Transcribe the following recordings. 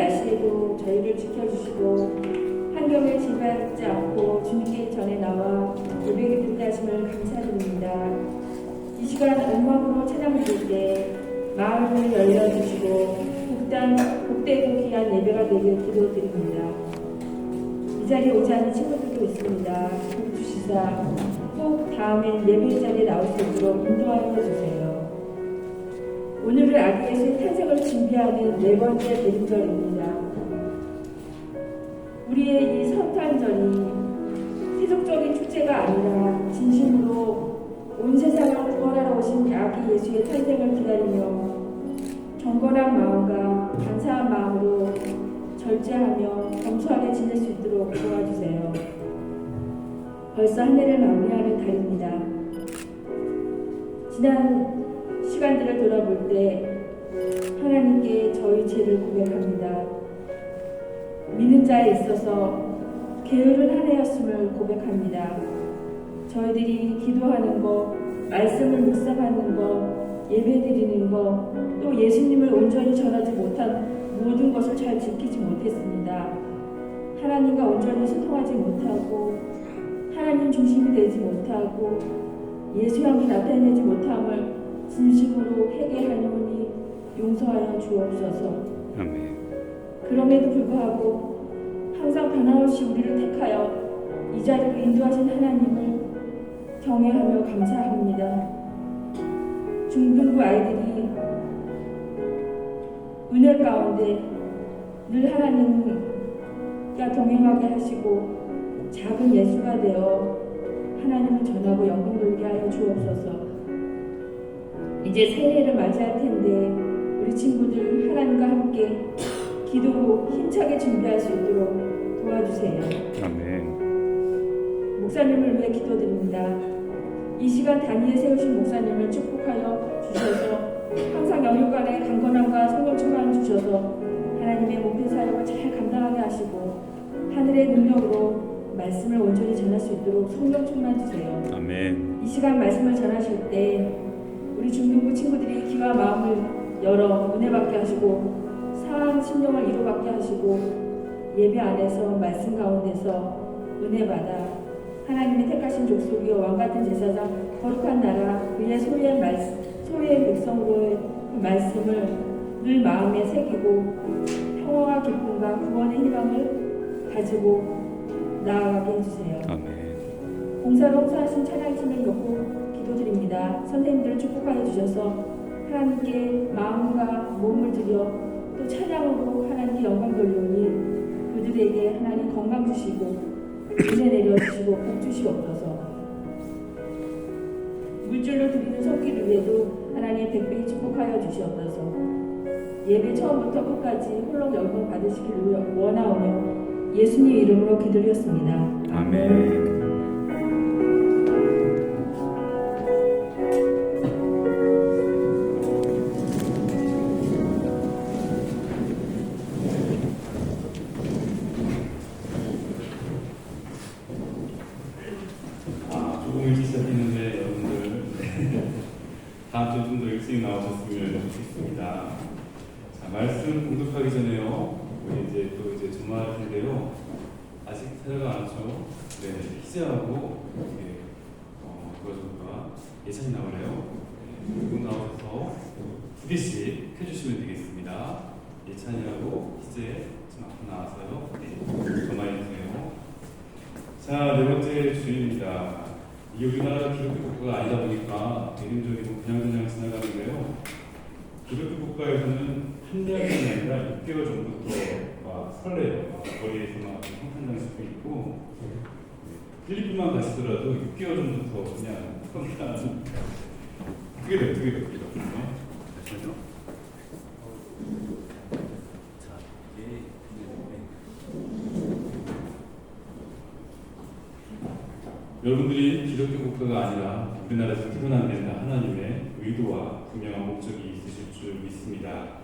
날씨에도 저희를 지켜주시고 환경에 지배하지 않고 주님께 전에 나와 예배를 듣게 하심을 감사드립니다. 이 시간 음악으로 찬양 드릴 때 마음을 열려주시고 복되고 귀한 예배가 되길 기도드립니다. 이 자리에 오지 않은 친구들도 있습니다. 복 주시사 꼭 다음엔 예배 자리에 나올 수 있도록 인도하여 주세요. 오늘은 아기 예수의 탄생을 준비하는 네 번째 대림절입니다. 우리의 이 성탄절이 세속적인 축제가 아니라 진심으로 온 세상을 구원하러 오신 아기 예수의 탄생을 기다리며 경건한 마음과 감사한 마음으로 절제하며 겸손하게 지낼 수 있도록 도와주세요. 벌써 한 해를 마무리하는 달입니다. 지난 시간들을 돌아볼 때 하나님께 저희 죄를 고백합니다. 믿는 자에 있어서 게으른 한 해였음을 고백합니다. 저희들이 기도하는 것, 말씀을 묵상하는 것, 예배드리는 것, 또 예수님을 온전히 전하지 못한 모든 것을 잘 지키지 못했습니다. 하나님과 온전히 소통하지 못하고 하나님 중심이 되지 못하고 예수 향기 나타내지 못함을 진심으로 회개하노니 용서하여 주옵소서. 아멘. 그럼에도 불구하고 항상 변함없이 우리를 택하여 이 자리로 인도하신 하나님을 경외하며 감사합니다. 중등부 아이들이 은혜 가운데 늘 하나님과 동행하게 하시고 작은 예수가 되어 하나님을 전하고 영광 돌게 하여 주옵소서. 이제 새해를 맞이할 텐데 우리 친구들 하나님과 함께 기도로 힘차게 준비할 수 있도록 도와주세요. 아멘. 목사님을 위해 기도드립니다. 이 시간 단위에 세우신 목사님을 축복하여 주셔서 항상 영육간에 강건함과 성령 충만을 주셔서 하나님의 목표 사역을 잘 감당하게 하시고 하늘의 능력으로 말씀을 온전히 전할 수 있도록 성령 충만 주세요. 아멘. 이 시간 말씀을 전하실 때 우리 중등부 친구들이 귀와 마음을 열어 은혜 받게 하시고 사랑 심령을 이루받게 하시고 예배 안에서 말씀 가운데서 은혜 받아 하나님의 택하신 족속이요 왕같은 제사장 거룩한 나라 그의 소유의 백성으로의 그 말씀을 늘 마음에 새기고 평화와 기쁨과 구원의 희망을 가지고 나아가게 해주세요. 아멘. 봉사로 홍사하신 찬양팀을 놓고 기도드립니다. 선생님들을 축복하여 주셔서 하나님께 마음과 몸을 들여 또 찬양으로 하나님께 영광 돌리오니 그들에게 하나님 건강 주시고 은혜 내려주시고 복 주시옵소서. 물질로 드리는 손길 위에도 하나님 백배히 축복하여 주시옵소서. 예배 처음부터 끝까지 홀로 영광 받으시길 원하오며 예수님 이름으로 기도드렸습니다. 아멘. 조금 일찍 시작했는데 여러분들 다음 주 좀 더 일찍 나오셨으면 좋겠습니다. 자, 말씀 공독하기 전에요. 우리 이제 주말할 텐데요. 아직 찾아가 않죠? 네, 희재하고 누가 예찬이 나오래요. 네, 쭉 나오셔서 두 개씩 해주시면 되겠습니다. 예찬이하고 희재 좀 앞으로 나와서요. 네, 더 많이 주세요. 자, 네 번째 주일입니다. 이 우리나라 기독교 국가가 아니다 보니까 대림절이고 그냥 지나가는데요. 기독교 국가에서는 한 달이 아니라 6개월 전부터 막 설레요. 거리에서 막 성탄장식도 있고, 필리핀만 가시더라도 6개월 전부터 그냥 성탄 그게 됐거든요. 잠시만요. 자, 이게 여러분들이 기독교 국가가 아니라 우리나라에서 태어나야 된다 하나님의 의도와 분명한 목적이 있으실 줄 믿습니다.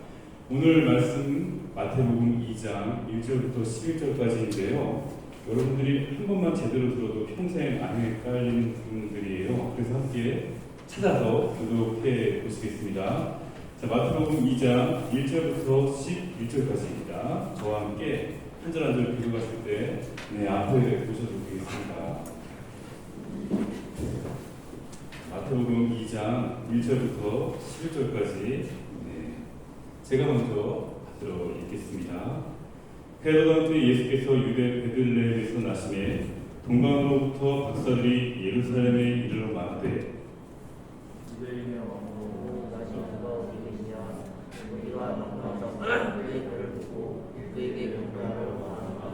오늘 말씀 마태복음 2장 1절부터 11절까지인데요. 여러분들이 한 번만 제대로 들어도 평생 안 헷갈리는 부분들이에요. 그래서 함께 찾아서 교독해 보시겠습니다. 자, 마태복음 2장 1절부터 11절까지입니다. 저와 함께 한 절 한 절 교독하실 때 앞에 보셔도 되겠습니다. 마태복음 2장 1절부터 11절까지 제가 먼저 받들어 읽겠습니다. 헤로다 때 예수께서 유대 베들레헴에서 나심에 동방으로부터 박사들이 예루살렘에 이르러 말하되 유대인의 왕으로 다시 돌아오게 되냐 그들을 두고 그에게 공감을 원하노라.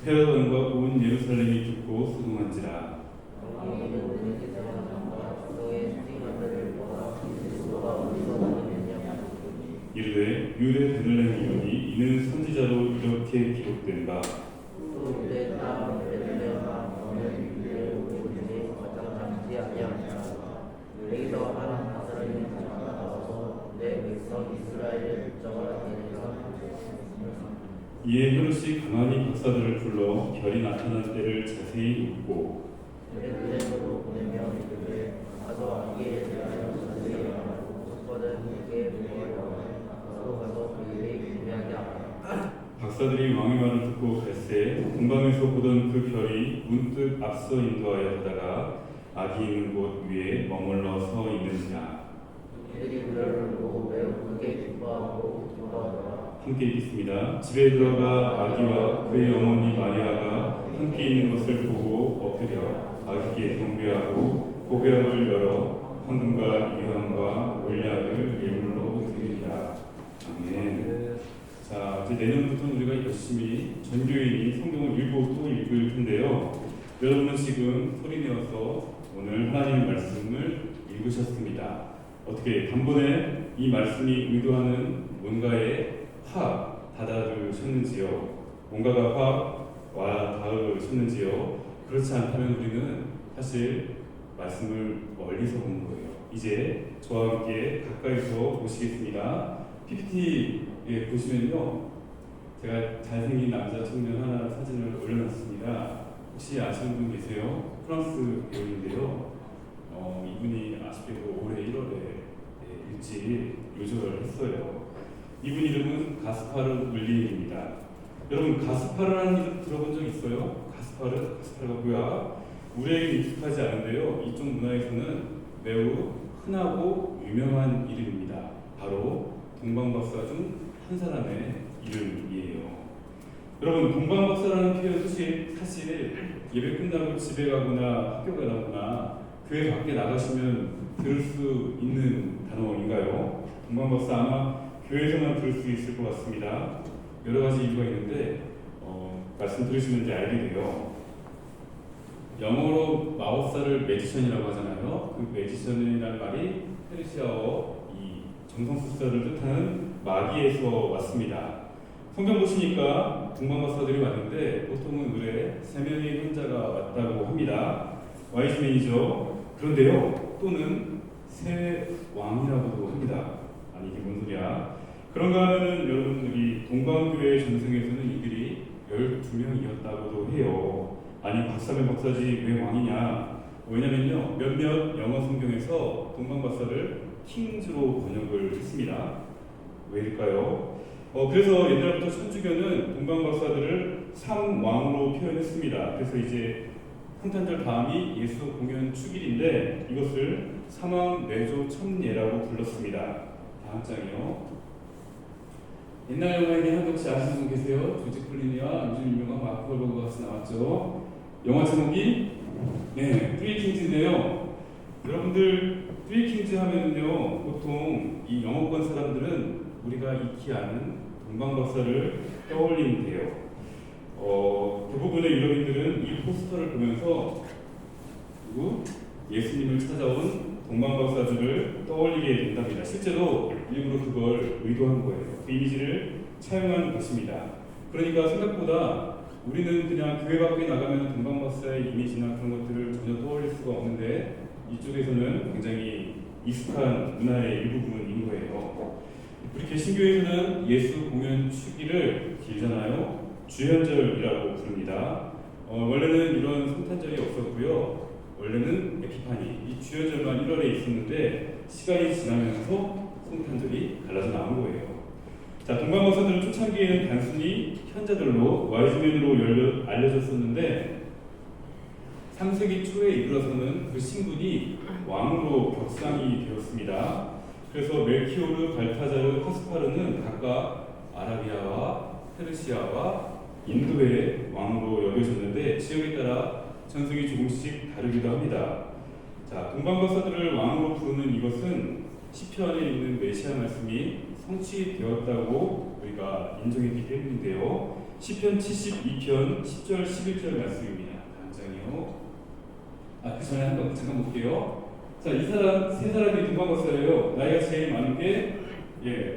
헤롯 왕과 온 예루살렘이 듣고 수긍한지라. 왕이는 그에게 대하나가 너의 수행하들을 보라. 그리스도가 어디서 나느냐. 이르되 유대 베들레헴이오니 이는 선지자로 이렇게 기록된 바 또 유대 땅 베들레헴아 너는 유대 온 중에 가장 작지 아니하냐. 여기서 한 나사렛의 자가 나와서 내 백성 이스라엘의 국정을 내리라. 이에 헤롯이 가만히 박사들을 불러 별이 나타난 때를 자세히 묻고 베들레헴으로 보내면 이르되 가서 이에 대하여 자세히 말하고 첫번은 그에게 보고하여 서로 가서 그에게 기대하게 하라. 박사들이 왕의 말을 듣고 갈새 동방에서 보던 그 별이 문득 앞서 인도하여 가다가 아기 있는 곳 위에 머물러 서 있는지라. 그들이 그를 보고 매우 크게 기뻐하고 기뻐하더라. 함께 읽겠습니다. 집에 들어가 아기와 그의 어머니 마리아가 함께 있는 것을 보고 엎드려 아기께 경배하고 고개함을 열어 황금과 유황과 올약을 예물로 드리리라. 아멘. 자, 이제 내년부터 우리가 열심히 전교인이 성경을 읽고 또 읽을 텐데요. 여러분은 지금 소리내어서 오늘 하나님의 말씀을 읽으셨습니다. 어떻게 단번에 이 말씀이 의도하는 뭔가에 확 다다르셨는지요? 뭔가가 확 와 닿으셨는지요? 그렇지 않다면 우리는 사실 말씀을 멀리서 보는 거예요. 이제 저와 함께 가까이서 보시겠습니다. PPT에 보시면요, 제가 잘생긴 남자 청년 하나 사진을 올려놨습니다. 혹시 아시는 분 계세요? 프랑스 배우인데요. 이분이 아쉽게도 올해 1월에 일찍 요절을 했어요. 이분 이름은 가스파르 물리입니다. 여러분, 가스파르라는 이름 들어본 적 있어요? 가스파르가 뭐야? 우리에게 익숙하지 않은데요. 이쪽 문화에서는 매우 흔하고 유명한 이름입니다. 바로 동방박사 중 한 사람의 이름이에요. 여러분, 동방박사라는 표현 사실 예배 끝나고 집에 가거나 학교 가거나 교회 밖에 나가시면 들을 수 있는 단어인가요? 동방박사 아마 교회에서만 들을 수 있을 것 같습니다. 여러 가지 이유가 있는데 말씀 들으시면 이제 알게 돼요. 영어로 마법사를 매지션이라고 하잖아요. 그 매지션이라는 말이 페르시아어 이 정성술사를 뜻하는 마귀에서 왔습니다. 성경 보시니까 동방박사들이 왔는데 보통은 의뢰 3명의 현자가 왔다고 합니다. 와이즈맨이죠. 그런데요, 또는 새 왕이라고도 합니다. 아니, 이게 뭔 소리야? 그런가 하면은 여러분들이 동방교회 전승에서는 이들이 12명이었다고도 해요. 아니, 박사면 박사지 왜 왕이냐? 왜냐면요, 몇몇 영어 성경에서 동방박사를 킹즈로 번역을 했습니다. 왜일까요? 그래서 옛날부터 천주교는 동방박사들을 3왕으로 표현했습니다. 그래서 이제 성탄절 다음이 예수 공연 축일인데 이것을 삼왕 내조 첨예라고 불렀습니다. 다음 장이요. 옛날 영화에 한 혹시 아시는 분 계세요? 조지 클루니와 요즘 유명한 마크 월버그가 같이 나왔죠. 영화 제목이 쓰리 킹즈인데요. 여러분들 쓰리 킹즈 하면은요, 보통 이 영어권 사람들은 우리가 익히 아는 동방박사를 떠올리는데요. 대부분의 유럽인들은 이 포스터를 보면서 그리고 예수님을 찾아온 동방박사들을 떠올리게 된답니다. 실제로 일부러 그걸 의도한 거예요. 그 이미지를 차용한 것입니다. 그러니까 생각보다 우리는 그냥 교회 밖에 나가면 동방박사의 이미지나 그런 것들을 전혀 떠올릴 수가 없는데 이쪽에서는 굉장히 익숙한 문화의 일부분인 거예요. 우리 개신교에서는 예수 공연 축일을 길잖아요. 주현절이라고 부릅니다. 원래는 이런 성탄절이 없었고요. 원래는 에피파니, 이 주현절만 1월에 있었는데 시간이 지나면서 성탄절이 갈라져 나온 거예요. 자, 동방박사들은 초창기에는 단순히 현자들로 와이즈맨으로 알려졌었는데 3세기 초에 이르러서는 그 신분이 왕으로 격상이 되었습니다. 그래서 멜키오르, 발타자르, 카스파르는 각각 아라비아와 페르시아와 인도의 왕으로 여겨졌는데 지역에 따라 전승이 조금씩 다르기도 합니다. 자, 동방박사들을 왕으로 부르는 이것은 시편에 있는 메시아 말씀이 성취되었다고 우리가 인정했기 때문인데요. 시편 72편 10절 11절 말씀입니다. 다음 장이요. 그 전에 한번 잠깐 볼게요. 자, 이 사람 세 사람이 동방박사예요. 나이가 제일 많은 게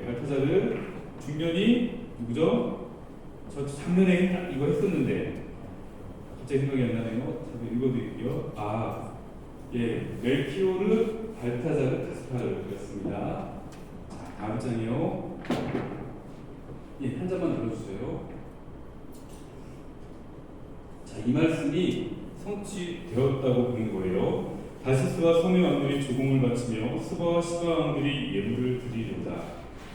발타자르, 중년이 누구죠? 저 작년에 딱 이거 했었는데 갑자기 생각이 안 나네요. 제가 읽어드릴게요. 멜키오르, 발타자르, 가스파르였습니다. 자, 다음 장이요. 한 장만 들어주세요. 자, 이 말씀이 성취되었다고 보는 거예요. 다시스와 소매 왕들이 조공을 바치며 스바와 시바 왕들이 예물을 드리리로다.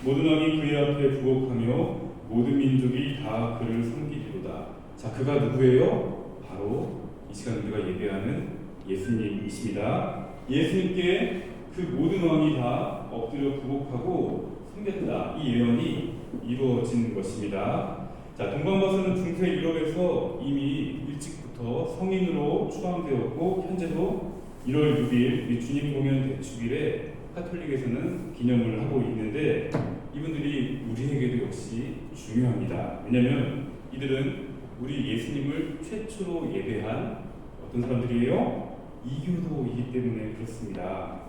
모든 왕이 그의 앞에 부곡하며 모든 민족이 다 그를 섬기리로다. 자, 그가 누구예요? 바로 이 시간 우리가 예배하는 예수님이십니다. 예수님께 그 모든 왕이 다 엎드려 부곡하고 섬겼다. 이 예언이 이루어진 것입니다. 자, 동방박사는 중세 유럽에서 이미 일찍부터 성인으로 추앙되었고 현재도 1월 6일 우리 주님 공연 대축일에 카톨릭에서는 기념을 하고 있는데 이분들이 우리에게도 역시 중요합니다. 왜냐하면 이들은 우리 예수님을 최초로 예배한 어떤 사람들이에요? 이교도이기 때문에 그렇습니다.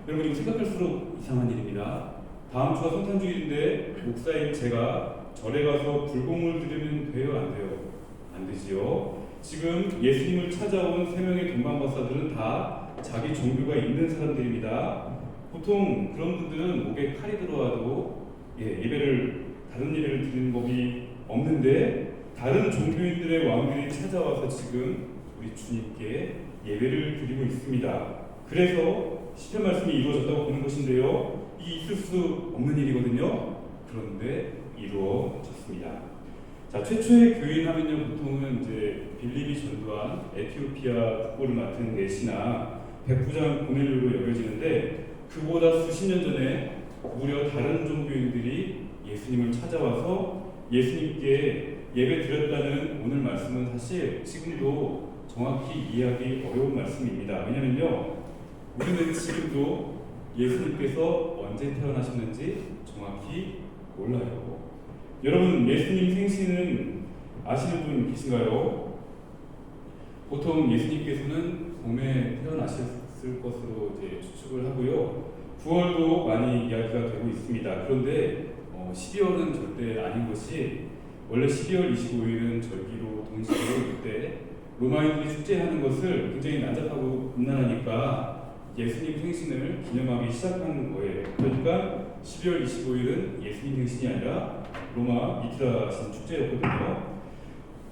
여러분 이거 생각할수록 이상한 일입니다. 다음 주가 성탄주일인데 목사인 제가 절에 가서 불공을 드리면 돼요? 안 돼요? 안 되지요. 지금 예수님을 찾아온 3명의 동방박사들은 다 자기 종교가 있는 사람들입니다. 보통 그런 분들은 목에 칼이 들어와도 예배를 다른 예배를 드리는 법이 없는데 다른 종교인들의 왕들이 찾아와서 지금 우리 주님께 예배를 드리고 있습니다. 그래서 시편 말씀이 이루어졌다고 보는 것인데요. 이게 있을 수 없는 일이거든요. 그런데 이루어졌습니다. 자, 최초의 교인하면요 보통은 이제 빌립이 전도한 에티오피아 국보를 맡은 내시나 백부장 고넬료로 여겨지는데 그보다 수십 년 전에 무려 다른 종교인들이 예수님을 찾아와서 예수님께 예배 드렸다는 오늘 말씀은 사실 지금도 정확히 이해하기 어려운 말씀입니다. 왜냐면요 우리는 지금도 예수님께서 언제 태어나셨는지 정확히 몰라요. 여러분 예수님 생신은 아시는 분 계신가요? 보통 예수님께서는 봄에 태어나셨을 것으로 이제 추측을 하고요. 9월도 많이 이야기가 되고 있습니다. 그런데 12월은 절대 아닌 것이 원래 12월 25일은 절기로 동시로 그때 로마인들이 축제하는 것을 굉장히 난잡하고 음란하니까 예수님 생신을 기념하기 시작한 거예요. 그러니까 12월 25일은 예수님 생신이 아니라 로마 미트라신 축제였거든요.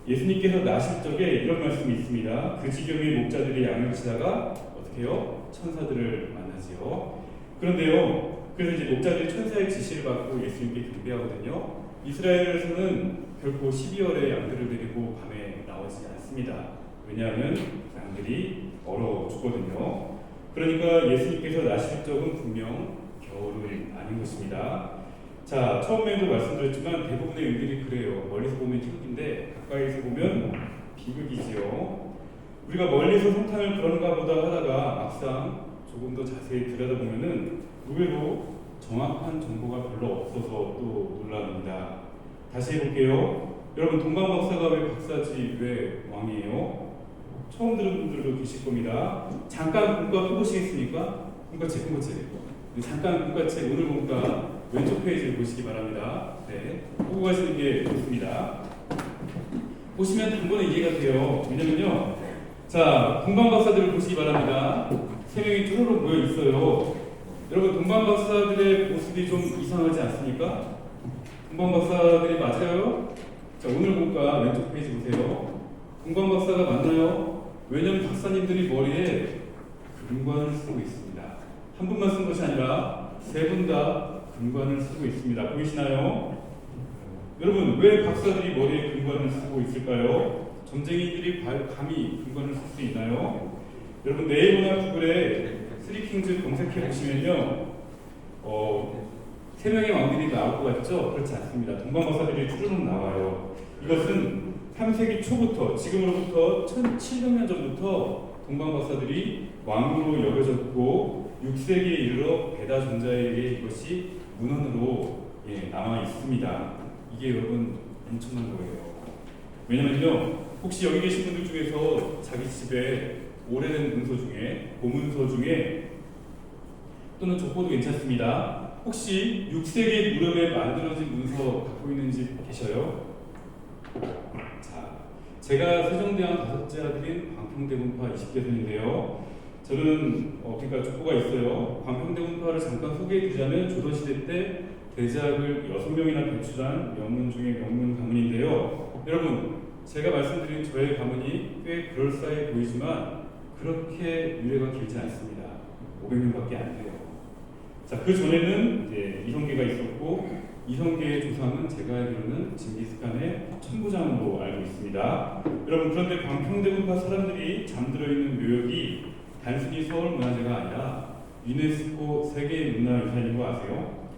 예수님께서 나실 적에 이런 말씀이 있습니다. 그 지경의 목자들이 양을 치다가 어떻게 해요? 천사들을 만나지요. 그런데요, 그래서 이제 목자들이 천사의 지시를 받고 예수님께 경배하거든요. 이스라엘에서는 결코 12월에 양들을 데리고 밤에 나오지 않습니다. 왜냐하면 양들이 얼어 죽거든요. 그러니까 예수님께서 나실 적은 분명 겨울은 아닌 것입니다. 자, 처음에도 말씀드렸지만 대부분의 의들이 그래요. 멀리서 보면 희극인데 가까이서 보면 비극이지요. 우리가 멀리서 성탄을 그런가 보다 하다가 막상 조금 더 자세히 들여다보면은 의외로 정확한 정보가 별로 없어서 또 놀랍니다. 다시 해볼게요. 여러분 동방박사가 왜 박사지 왜 왕이에요? 처음 들은 분들도 계실 겁니다. 잠깐 문과 펴보시겠습니까? 문과책 잠깐 문과책 오늘 문과 왼쪽 페이지를 보시기 바랍니다. 네, 보고 가시는 게 좋습니다. 보시면 단번에 이해가 돼요. 왜냐면요, 자 동방박사들을 보시기 바랍니다. 3명이 쭈루룩 모여 있어요. 여러분 동방박사들의 모습이 좀 이상하지 않습니까? 동방박사들이 맞아요? 자 오늘 문과 왼쪽 페이지 보세요. 동방박사가 맞나요? 왜냐면 박사님들이 머리에 금관을 쓰고 있습니다. 한 분만 쓴 것이 아니라 3분 다 금관을 쓰고 있습니다. 보이시나요? 여러분 왜 박사들이 머리에 금관을 쓰고 있을까요? 점쟁이들이 감히 금관을 쓸 수 있나요? 여러분 네이버나 구글에 쓰리킹즈 검색해 보시면요 3명의 왕들이 나올 것 같죠? 그렇지 않습니다. 동방박사들이 쭈르륵 나와요. 이것은 3세기 초부터 지금으로부터 1700년 전부터 동방박사들이 왕으로 여겨졌고 6세기에 이르러 베다 존자에게 이것이 문헌으로 남아 있습니다. 이게 여러분 엄청난 거예요. 왜냐면요, 혹시 여기 계신 분들 중에서 자기 집에 오래된 문서 중에, 고문서 중에 또는 족보도 괜찮습니다. 혹시 6세기 무렵에 만들어진 문서 갖고 있는 집 계셔요? 자, 제가 세종대왕 다섯째 아들인 광평대군파 20대손인데요. 저는 그러니까 족보가 있어요. 광평대군파를 잠깐 소개해 드리자면 조선시대 때 대작을 6명이나 배출한 명문 중에 명문 가문인데요. 여러분, 제가 말씀드린 저의 가문이 꽤 그럴싸해 보이지만 그렇게 유래가 길지 않습니다. 500년밖에 안 돼요. 자, 그 전에는 이제 이성계가 있었고, 이성계의 조상은 제가 알기로는 징기스칸의 천부장으로 알고 있습니다. 여러분, 그런데 광평대군파 사람들이 잠들어 있는 묘역이 단순히 서울문화재가 아니라 유네스코 세계문화유산인 거 아세요?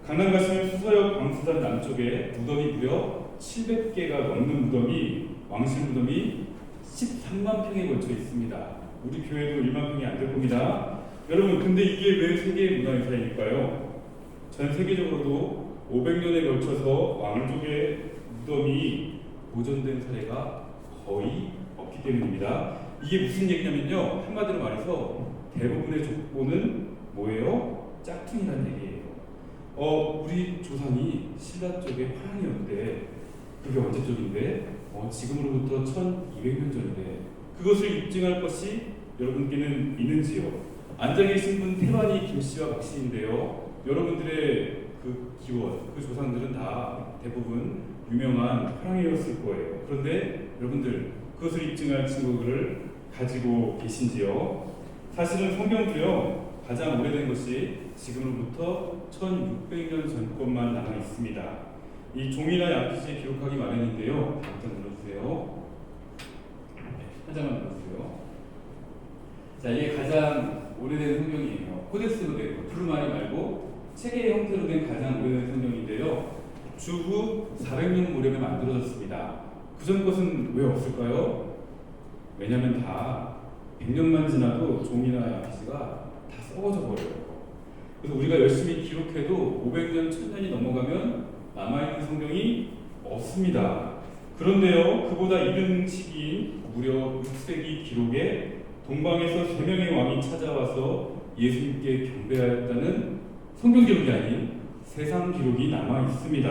강남 가시면 수서역 광수산 남쪽에 무덤이 무려 700개가 넘는 무덤이, 왕실 무덤이 13만 평에 걸쳐 있습니다. 우리 교회도 1만 평이 안 될 겁니다. 여러분, 근데 이게 왜 세계문화유산일까요? 전 세계적으로도 500년에 걸쳐서 왕족의 무덤이 보존된 사례가 거의 없기 때문입니다. 이게 무슨 얘기냐면요, 한마디로 말해서 대부분의 족보는 뭐예요? 짝퉁이라는 얘기예요. 우리 조상이 신라 쪽의 화랑이었는데 그게 언제 쪽인데? 지금으로부터 1200년 전인데 그것을 입증할 것이 여러분께는 있는지요? 앉아 계신 분 태반이 김씨와 박씨인데요. 여러분들의 그 기원, 그 조상들은 다 대부분 유명한 화랑이였을 거예요. 그런데 여러분들 그것을 입증할 증거를 가지고 계신지요? 사실은 성경도요, 가장 오래된 것이 지금으로부터 1600년 전 것만 남아 있습니다. 이 종이나 양피지에 기록하기 마련인데요. 한 장 눌러주세요. 한 장만 눌러주세요. 자, 이게 가장 오래된 성경이에요. 코덱스로 된 거, 두루마리 말고 체계의 형태로 된 가장 오래된 성경인데요. 주후 400년 무렵에 만들어졌습니다. 그전 것은 왜 없을까요? 왜냐하면 다 100년만 지나도 종이나 양피지가 다 썩어져 버려요. 그래서 우리가 열심히 기록해도 500년, 1000년이 넘어가면 남아있는 성경이 없습니다. 그런데요, 그보다 이른 시기인 무려 6세기 기록에 동방에서 3명의 왕이 찾아와서 예수님께 경배하였다는 성경 기록이 아닌 세상 기록이 남아 있습니다.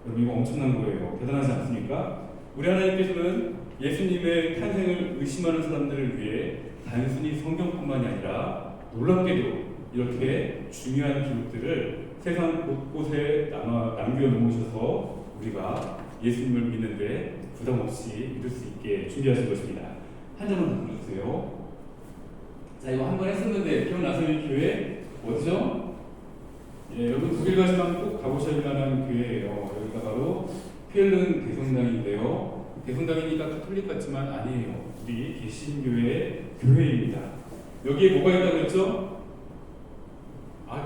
여러분, 이거 엄청난 거예요. 대단하지 않습니까? 우리 하나님께서는 예수님의 탄생을 의심하는 사람들을 위해 단순히 성경뿐만이 아니라 놀랍게도 이렇게 중요한 기록들을 세상 곳곳에 남겨놓으셔서 우리가 예수님을 믿는데 부담 없이 믿을 수 있게 준비하신 것입니다. 한 장만 더 불러주세요. 자, 이거 한 번 했었는데 기억나세요? 이 교회 어디죠? 여러분 독일 가시면 꼭 가보셔야 만한 교회예요. 여기가 바로 퀼른 대성당인데요. 대성당이니까 카톨릭 같지만 아니에요. 우리 개신교회의 교회입니다. 여기에 뭐가 있다고 했죠?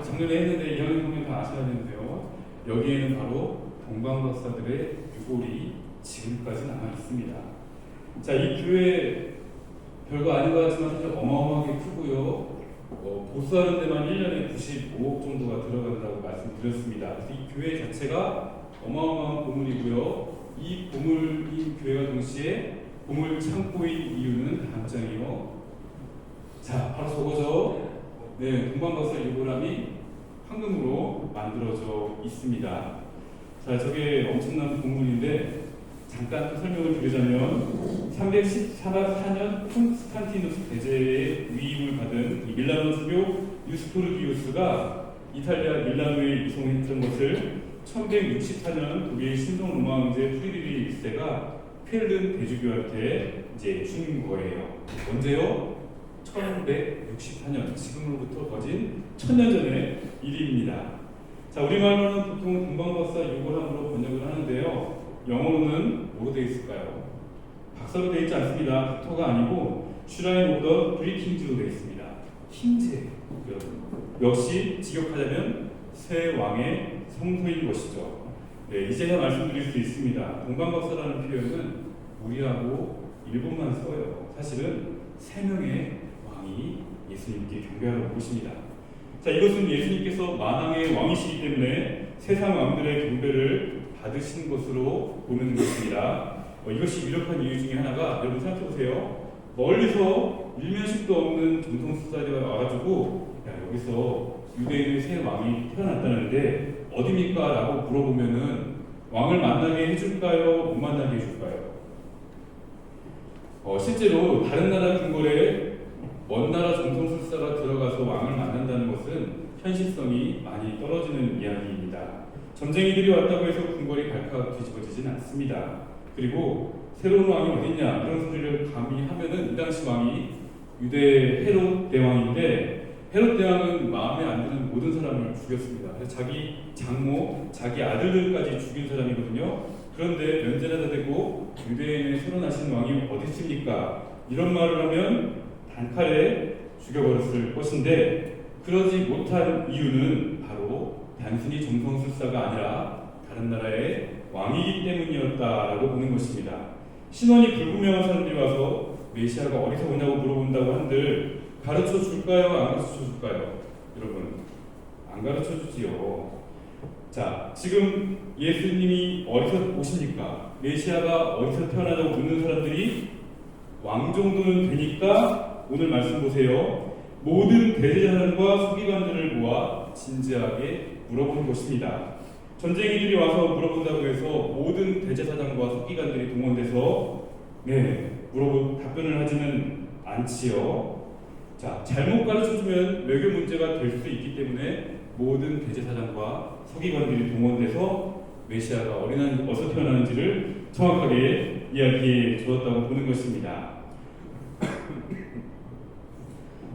작년에 했는데 2학년 보면 다 아셔야 되는데요. 여기에는 바로 동방박사들의 유골이 지금까지 남아 있습니다. 자, 이 교회 별거 아닌 것 같지만 사실 어마어마하게 크고요. 보수하는 데만 1년에 95억 정도가 들어간다고 말씀드렸습니다. 그래서 이 교회 자체가 어마어마한 보물이고요. 이 보물인 교회가 동시에 보물 창고인 이유는 다음 장이요. 자, 바로 저거죠. 네, 동방박사 유골함이 황금으로 만들어져 있습니다. 자, 저게 엄청난 보물인데 잠깐 또 설명을 드리자면 314년 콘스탄티누스 대제의 위임을 받은 이 밀라노 수교 유스토르기우스가 이탈리아 밀라노에 이송했던 것을 1164년 독일 신성 로마 황제 프리드리히 1세가 퀼른 대주교한테 이제 준 거예요. 언제요? 1164년, 지금으로부터 거진 1000년 전의 일입니다. 자, 우리말로는 보통 동방박사 유골함으로 번역을 하는데요. 영어로는 뭐로 되어 있을까요? 박사로 되어 있지 않습니다. 토가 아니고 슈라인 오더 브리킹즈로 되어 있습니다. 킹제, 역시 직역하자면 새 왕의 성소인 것이죠. 네, 이제야 말씀드릴 수 있습니다. 동방박사라는 표현은 우리하고 일본만 써요. 사실은 3명의 왕이 예수님께 경배하러 오십니다. 자, 이것은 예수님께서 만왕의 왕이시기 때문에 세상 왕들의 경배를 받으신 것으로 보는 것입니다. 이것이 유력한 이유 중에 하나가, 여러분 생각해 보세요. 멀리서 일면식도 없는 정통수사대가 와가지고, 야, 여기서 유대인의 새 왕이 태어났다는데 어디입니까? 라고 물어보면은 왕을 만나게 해줄까요? 못 만나게 해줄까요? 실제로 다른 나라 궁궐에 먼 나라 정통술사가 들어가서 왕을 만난다는 것은 현실성이 많이 떨어지는 이야기입니다. 점쟁이들이 왔다고 해서 궁궐이 발칵 뒤집어지진 않습니다. 그리고 새로운 왕이 어딨냐 이런 소리를 감히 하면은 이 당시 왕이 유대 헤롯 대왕인데, 헤롯 대왕은 마음에 안 드는 모든 사람을 죽였습니다. 그래서 자기 장모, 자기 아들들까지 죽인 사람이거든요. 그런데 면제나 다 되고 유대인의 새로 나신 왕이 어디 있습니까? 이런 말을 하면 단칼에 죽여버렸을 것인데, 그러지 못한 이유는 바로 단순히 정성술사가 아니라 다른 나라의 왕이기 때문이었다라고 보는 것입니다. 신원이 불분명한 사람들이 와서 메시아가 어디서 오냐고 물어본다고 한들 가르쳐 줄까요? 안 가르쳐 줄까요? 여러분, 안 가르쳐 주지요. 자, 지금 예수님이 어디서 오십니까? 메시아가 어디서 태어나냐고 묻는 사람들이 왕 정도는 되니까 오늘 말씀 보세요. 모든 대제사장과 서기관들을 모아 진지하게 물어보는 것입니다. 전쟁이들이 와서 물어본다고 해서 모든 대제사장과 서기관들이 동원돼서 답변을 하지는 않지요. 자, 잘못 가르쳐주면 외교 문제가 될 수 있기 때문에 모든 대제사장과 서기관들이 동원돼서 메시아가 어디서 태어나는지를 정확하게 이야기해 주었다고 보는 것입니다.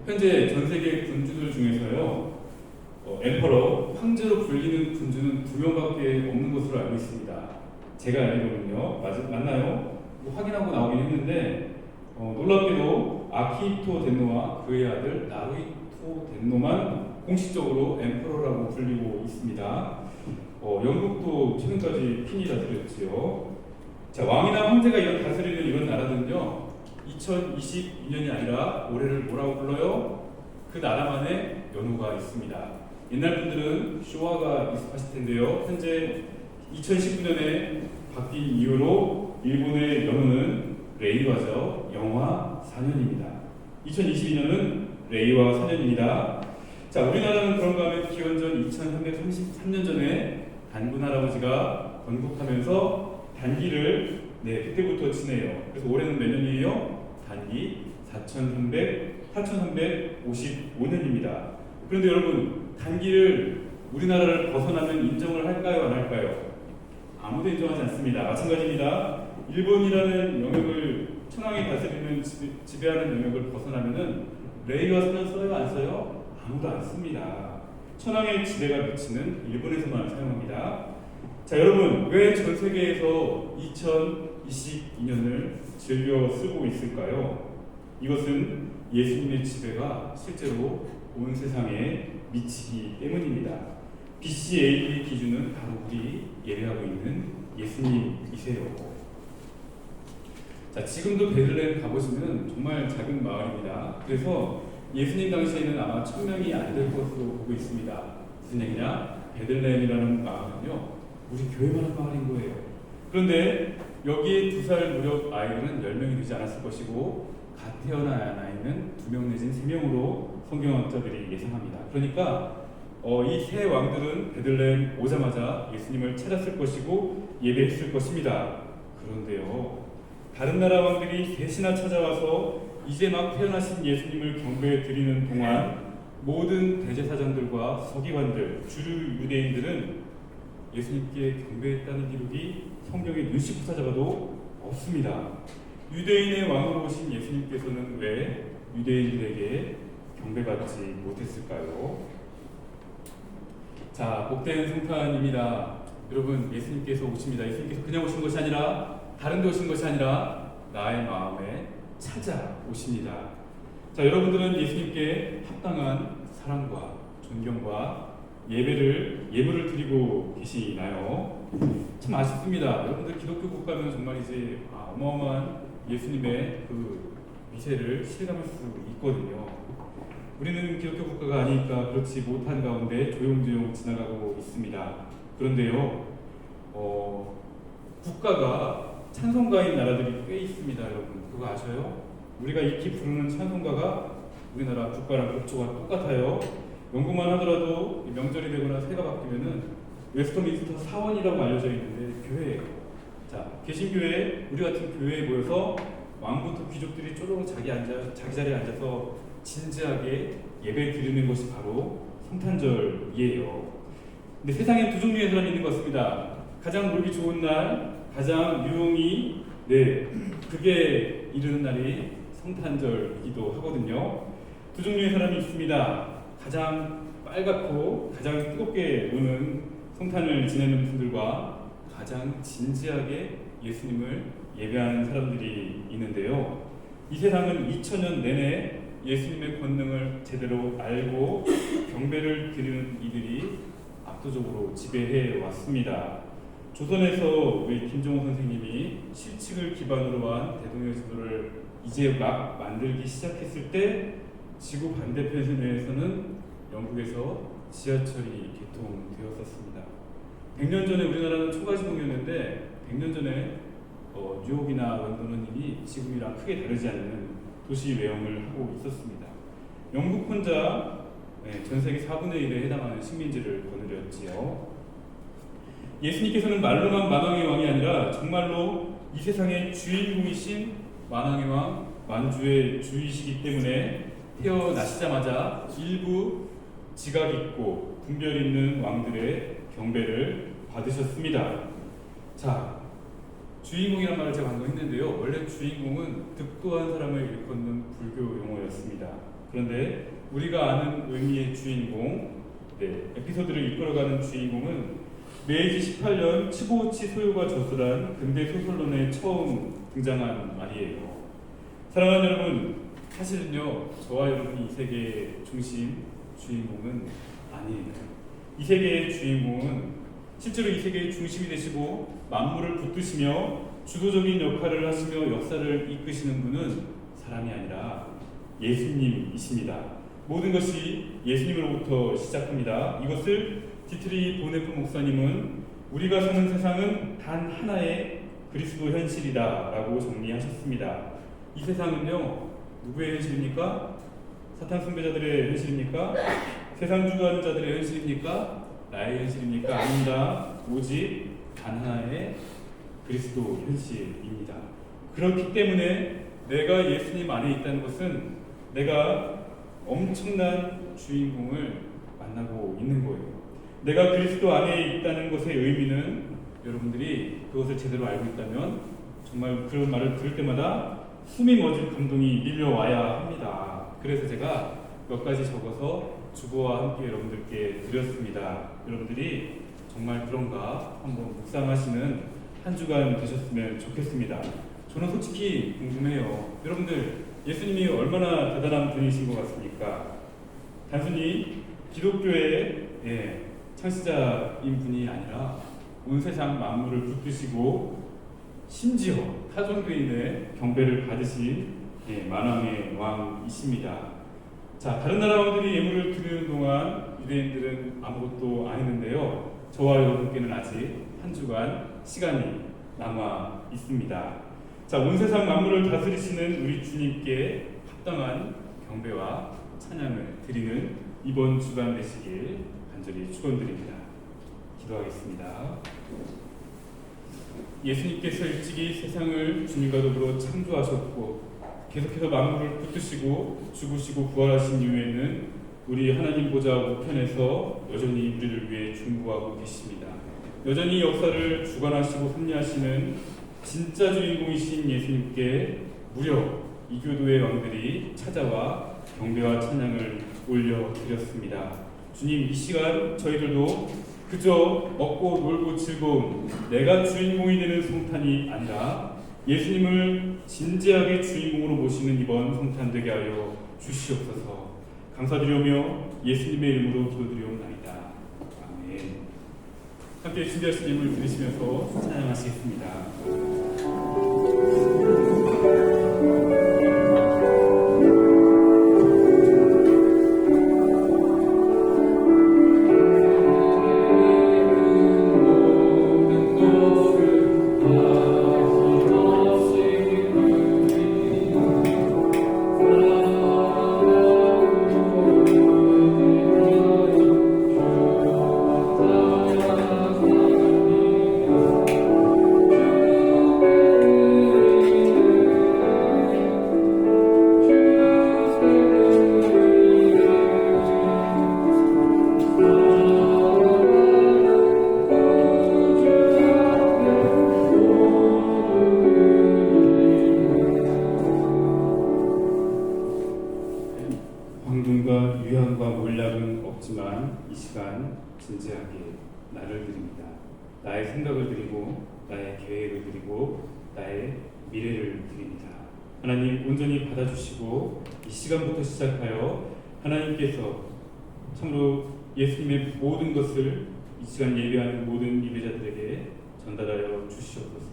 현재 전 세계 군주들 중에서요, 엠퍼러, 황제로 불리는 군주는 2명밖에 없는 것으로 알고 있습니다. 제가 알기로는요. 맞나요? 확인하고 나오긴 했는데, 놀랍게도 아키히토 덴노와 그의 아들 나루히토 덴노만 공식적으로 엠퍼러라고 불리고 있습니다. 영국도 최근까지 핀이 다스렸지요. 자, 왕이나 황제가 다스리는 이런 나라들은요, 2022년이 아니라 올해를 뭐라고 불러요? 그 나라만의 연호가 있습니다. 옛날 분들은 쇼와가 익숙하실 텐데요. 현재 2019년에 바뀐 이후로 일본의 연호는 레이와죠. 영화 4년입니다. 2022년은 레이와 4년입니다. 자, 우리나라는 그런가 하면 기원전 2333년 전에 단군 할아버지가 건국하면서 단기를 그때부터 지내요. 그래서 올해는 몇 년이에요? 단기 4355년입니다. 그런데 여러분, 단기를 우리나라를 벗어나면 인정을 할까요? 안 할까요? 아무도 인정하지 않습니다. 마찬가지입니다. 일본이라는 영역을, 천황이 다스리는 지배하는 영역을 벗어나면은 레이와 서는 써요? 안 써요? 아무도 안 씁니다. 천황의 지배가 미치는 일본에서만 사용합니다. 자, 여러분, 왜 전 세계에서 2022년을 즐겨 쓰고 있을까요? 이것은 예수님의 지배가 실제로 온 세상에 미치기 때문입니다. BC AD 기준은 바로 우리 예배하고 있는 예수님이세요. 자, 지금도 베들레헴 가보시면 정말 작은 마을입니다. 그래서 예수님 당시에는 아마 1000명이 안 될 것으로 보고 있습니다. 무슨 얘기냐? 베들레헴이라는 마을은요, 우리 교회만한 마을인 거예요. 그런데 여기에 2살 무렵 아이들은 10명이 되지 않았을 것이고, 갓 태어난 아이는 2명 내지는 3명으로 성경학자들이 예상합니다. 그러니까 이 세 왕들은 베들레헴 오자마자 예수님을 찾았을 것이고 예배했을 것입니다. 그런데요, 다른 나라 왕들이 셋이나 찾아와서 이제 막 태어나신 예수님을 경배해 드리는 동안 모든 대제사장들과 서기관들, 주류 유대인들은 예수님께 경배했다는 기록이 성경에 눈씩 찾아봐도 없습니다. 유대인의 왕으로 오신 예수님께서는 왜 유대인들에게 경배받지 못했을까요? 자, 복된 성탄입니다. 여러분, 예수님께서 오십니다. 예수님께서 그냥 오신 것이 아니라, 다른 데 오신 것이 아니라 나의 마음에 찾아오십니다. 자, 여러분들은 예수님께 합당한 사랑과 존경과 예물을 드리고 계시나요? 참 아쉽습니다. 여러분들 기독교 국가는 정말이지 어마어마한 예수님의 그 미세를 실감할 수 있거든요. 우리는 기독교 국가가 아니니까 그렇지 못한 가운데 조용조용 지나가고 있습니다. 그런데요, 국가가 찬송가인 나라들이 꽤 있습니다, 여러분. 그거 아셔요? 우리가 익히 부르는 찬송가가 우리나라 국가랑 국조가 똑같아요. 영국만 하더라도 명절이 되거나 새가 바뀌면은 웨스터민스터 사원이라고 알려져 있는데 교회예요. 자, 개신교회, 우리 같은 교회에 모여서 왕부터 귀족들이 쪼르륵 자기 자리에 앉아서 진지하게 예배 드리는 것이 바로 성탄절이에요. 근데 세상에 두 종류의 사람이 있는 것 같습니다. 가장 놀기 좋은 날, 가장 유흥이, 그게 이르는 날이 성탄절이기도 하거든요. 두 종류의 사람이 있습니다. 가장 빨갛고 가장 뜨겁게 노는 성탄을 지내는 분들과 가장 진지하게 예수님을 예배하는 사람들이 있는데요. 이 세상은 2000년 내내 예수님의 권능을 제대로 알고 경배를 드리는 이들이 압도적으로 지배해 왔습니다. 조선에서 우리 김정호 선생님이 실칙을 기반으로 한 대동여 제도를 이제 막 만들기 시작했을 때 지구 반대편에서는 영국에서 지하철이 개통되었었습니다. 100년 전에 우리나라는 초가지동이었는데 100년 전에 뉴욕이나 런던은 이미 지금이랑 크게 다르지 않는 도시 외형을 하고 있었습니다. 영국 혼자 전 세계 4분의 1에 해당하는 식민지를 거느렸지요. 예수님께서는 말로만 만왕의 왕이 아니라 정말로 이 세상의 주인공이신 만왕의 왕, 만주의 주이시기 때문에 태어나시자마자 일부 지각 있고 분별 있는 왕들의 경배를 받으셨습니다. 자, 주인공이란 말을 제가 방금 했는데요. 원래 주인공은 득도한 사람을 일컫는 불교 용어였습니다. 그런데 우리가 아는 의미의 주인공, 에피소드를 이끌어가는 주인공은 메이지 18년 치보우치 소요가 저술한 근대 소설론에 처음 등장한 말이에요. 사랑하는 여러분, 사실은요, 저와 여러분이 이 세계의 중심, 주인공은 아니에요. 이 세계의 주인공은 실제로 이 세계의 중심이 되시고 만물을 붙드시며 주도적인 역할을 하시며 역사를 이끄시는 분은 사람이 아니라 예수님이십니다. 모든 것이 예수님으로부터 시작합니다. 이것을 디트리 보네프 목사님은 우리가 사는 세상은 단 하나의 그리스도 현실이다 라고 정리하셨습니다. 이 세상은요, 누구의 현실입니까? 사탄 숭배자들의 현실입니까? 세상 주도하는 자들의 현실입니까? 나의 현실입니까? 아닙니다. 오직 단 하나의 그리스도 현실입니다. 그렇기 때문에 내가 예수님 안에 있다는 것은 내가 엄청난 주인공을 만나고 있는 거예요. 내가 그리스도 안에 있다는 것의 의미는 여러분들이 그것을 제대로 알고 있다면 정말 그런 말을 들을 때마다 숨이 멎을 감동이 밀려와야 합니다. 그래서 제가 몇 가지 적어서 주보와 함께 여러분들께 드렸습니다. 여러분들이 정말 그런가 한번 묵상하시는 한 주간 되셨으면 좋겠습니다. 저는 솔직히 궁금해요. 여러분들 예수님이 얼마나 대단한 분이신 것 같습니까? 단순히 기독교의 창시자인 분이 아니라 온 세상 만물을 붙드시고 심지어 타종교인의 경배를 받으신 만왕의 왕이십니다. 자, 다른 나라 왕들이 예물을 드리는 동안 유대인들은 아무것도 안 했는데요. 저와 여러분께는 아직 한 주간 시간이 남아 있습니다. 자, 온 세상 만물을 다스리시는 우리 주님께 합당한 경배와 찬양을 드리는 이번 주간 되시길 간절히 축원드립니다. 기도하겠습니다. 예수님께서 일찍이 세상을 주님과 더불어 창조하셨고 계속해서 만물을 붙드시고 죽으시고 부활하신 이후에는 우리 하나님 보좌 우편에서 여전히 우리를 위해 중보하고 계십니다. 여전히 역사를 주관하시고 섭리하시는 진짜 주인공이신 예수님께 무려 이교도의 왕들이 찾아와 경배와 찬양을 올려드렸습니다. 주님, 이 시간 저희들도 그저 먹고 놀고 즐거운 내가 주인공이 되는 성탄이 아니라 예수님을 진지하게 주인공으로 모시는 이번 성탄 되게 하여 주시옵소서. 감사드리오며 예수님의 이름으로 기도드리옵나이다. 아멘. 함께 준비하신 예물 드리시면서 찬양하시겠습니다. 나를 드립니다. 나의 생각을 드리고 나의 계획을 드리고 나의 미래를 드립니다. 하나님 온전히 받아주시고 이 시간부터 시작하여 하나님께서 참으로 예수님의 모든 것을 이 시간 예배하는 모든 예배자들에게 전달하여 주시옵소서.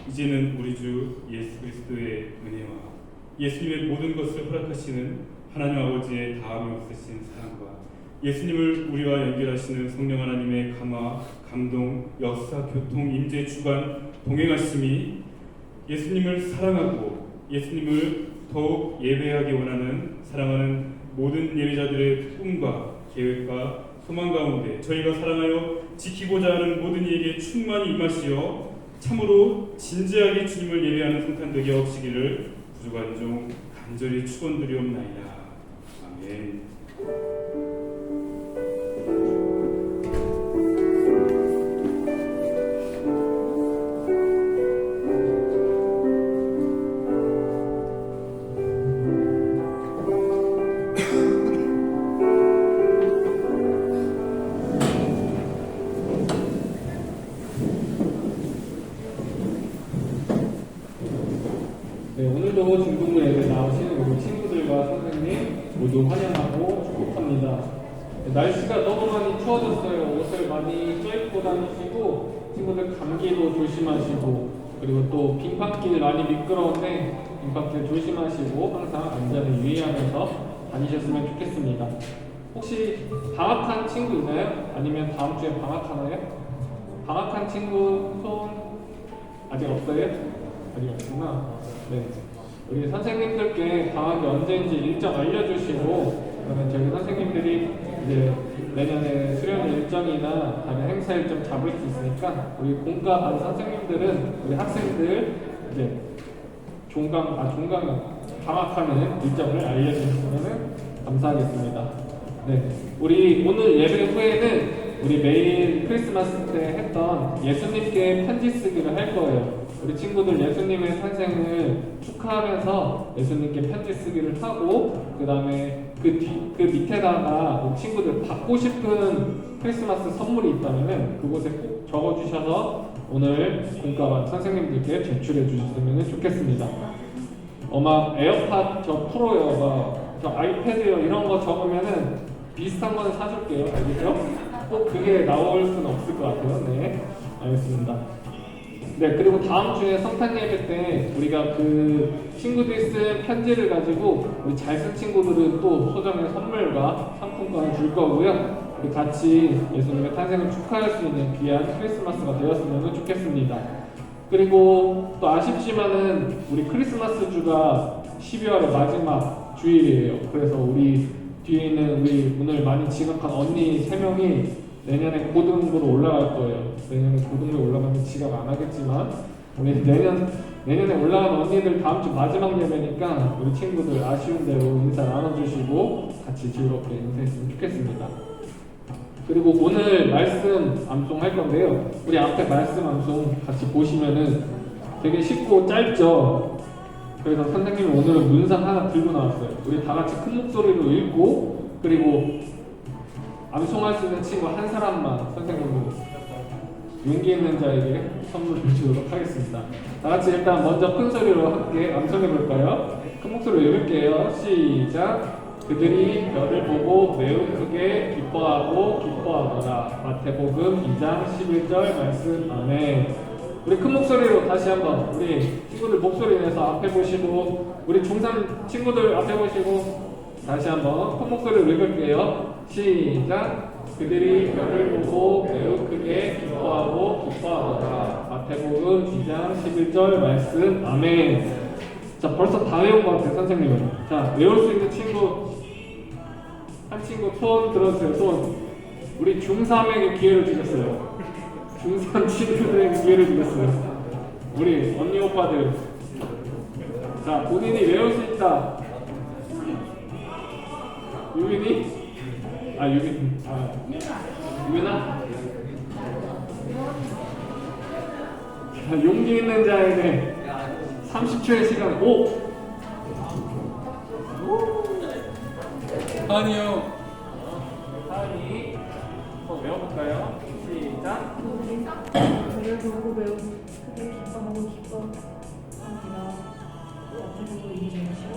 이제는 우리 주 예수 그리스도의 은혜와 예수님의 모든 것을 허락하시는 하나님 아버지의 다함이 없으신 사랑과 예수님을 우리와 연결하시는 성령 하나님의 감화, 감동, 역사, 교통, 임재, 주관, 동행하심이 예수님을 사랑하고 예수님을 더욱 예배하기 원하는 사랑하는 모든 예배자들의 꿈과 계획과 소망 가운데 저희가 사랑하여 지키고자 하는 모든 이에게 충만히 임하시어 참으로 진지하게 주님을 예배하는 성탄되게 없시기를 부족한 종 간절히 축원드리옵나이다. 아멘. 네, 오늘도 중등부 예배 나오시는 우리 친구들과 선생님 모두 환영하고 축복합니다. 네, 날씨가 너무 많이 추워졌어요. 옷을 많이 껴입고 다니시고 친구들 감기도 조심하시고 그리고 또 빙판길 많이 미끄러운데 빙판길 조심하시고 항상 안전을 유의하면서 다니셨으면 좋겠습니다. 혹시 방학한 친구 있나요? 아니면 다음 주에 방학하나요? 방학한 친구 손 아직 없어요? 아직 없구나. 네. 우리 선생님들께 방학이 언제인지 일정 알려주시고 그러면 저희 선생님들이 이제 내년에 수련 일정이나 다른 행사 일정 잡을 수 있으니까 우리 공과 반 선생님들은 우리 학생들 이제 방학하는 일정을 알려주시면 감사하겠습니다. 네. 우리 오늘 예배 후에는 우리 매일 크리스마스 때 했던 예수님께 편지 쓰기를 할 거예요. 우리 친구들 예수님의 탄생을 축하하면서 예수님께 편지 쓰기를 하고 그 다음에 그 밑에다가 우리 친구들 받고 싶은 크리스마스 선물이 있다면 그곳에 꼭 적어주셔서 오늘 공과반 선생님들께 제출해 주셨으면 좋겠습니다. 막 에어팟 저 프로요, 저 아이패드요 이런 거 적으면은 비슷한 거는 사줄게요. 알겠죠? 꼭 그게 나올 수는 없을 것 같아요. 네, 알겠습니다. 네, 그리고 다음 주에 성탄 예배 때 우리가 그 친구들이 쓴 편지를 가지고 우리 잘 쓴 친구들은 또 소정의 선물과 상품권을 줄 거고요. 우리 같이 예수님의 탄생을 축하할 수 있는 귀한 크리스마스가 되었으면 좋겠습니다. 그리고 또 아쉽지만은 우리 크리스마스 주가 12월의 마지막 주일이에요. 그래서 우리 뒤에 있는 우리 오늘 많이 지각한 언니 3명이 내년에 고등부로 올라갈 거예요. 내년에 고등부로 올라가면 지각 안 하겠지만 우리 내년에 올라가는 언니들 다음 주 마지막 예배니까 우리 친구들 아쉬운 대로 인사 나눠주시고 같이 즐겁게 인사했으면 좋겠습니다. 그리고 오늘 말씀 암송할 건데요. 우리 앞에 말씀 암송 같이 보시면은 되게 쉽고 짧죠. 그래서 선생님이 오늘은 문상 하나 들고 나왔어요. 우리 다 같이 큰 목소리로 읽고 그리고 암송할 수 있는 친구 한 사람만 선생님이 용기 있는 자에게 선물을 주도록 하겠습니다. 다 같이 일단 먼저 큰 소리로 함께 암송해 볼까요? 큰 목소리로 읽을게요. 시작. 그들이 별을 보고 매우 크게 기뻐하더라. 마태복음 2장 11절 말씀. 아멘. 우리 큰 목소리로 다시 한번 우리 친구들 목소리 내서 앞에 보시고 우리 중3 친구들 앞에 보시고 다시 한번 큰 목소리로 읽을게요. 시작. 그들이 별을 보고 매우 크게 기뻐하더라. 마태복음 2장 11절 말씀. 아멘. 자, 벌써 다 외운 것 같아요, 선생님은. 자, 외울 수 있는 친구 한 친구 손 들어주세요. 손. 우리 중3에게 기회를 주셨어요. 중3 친구들에게 기회를 주셨어요. 우리 언니 오빠들. 자, 본인이 외울 수 있다. 유빈이? 유빈아? 자, 용기 있는 자에게 30초의 시간. 오! 하은이 형. 하은이. 한번 외워볼까요? 말을 보고 매우 크게 기뻐하고 기뻐합니다. 앞에서도 이기는 것이죠.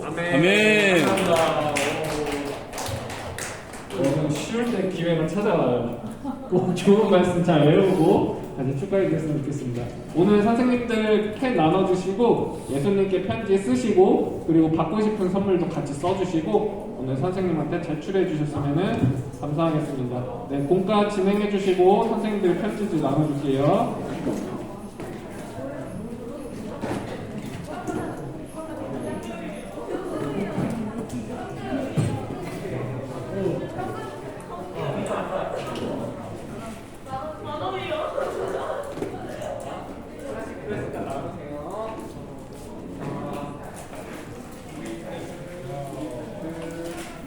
아멘. 감사합니다. 여러분 쉬울 때 기회가 찾아와요. 꼭 좋은 말씀 잘 외우고 다시 축하해 주셨으면 좋겠습니다. 오늘 선생님들 캔 나눠주시고 예수님께 편지 쓰시고 그리고 받고 싶은 선물도 같이 써주시고 오늘 선생님한테 제출해 주셨으면 감사하겠습니다. 네, 공과 진행해 주시고 선생님들 편지도 나눠주세요.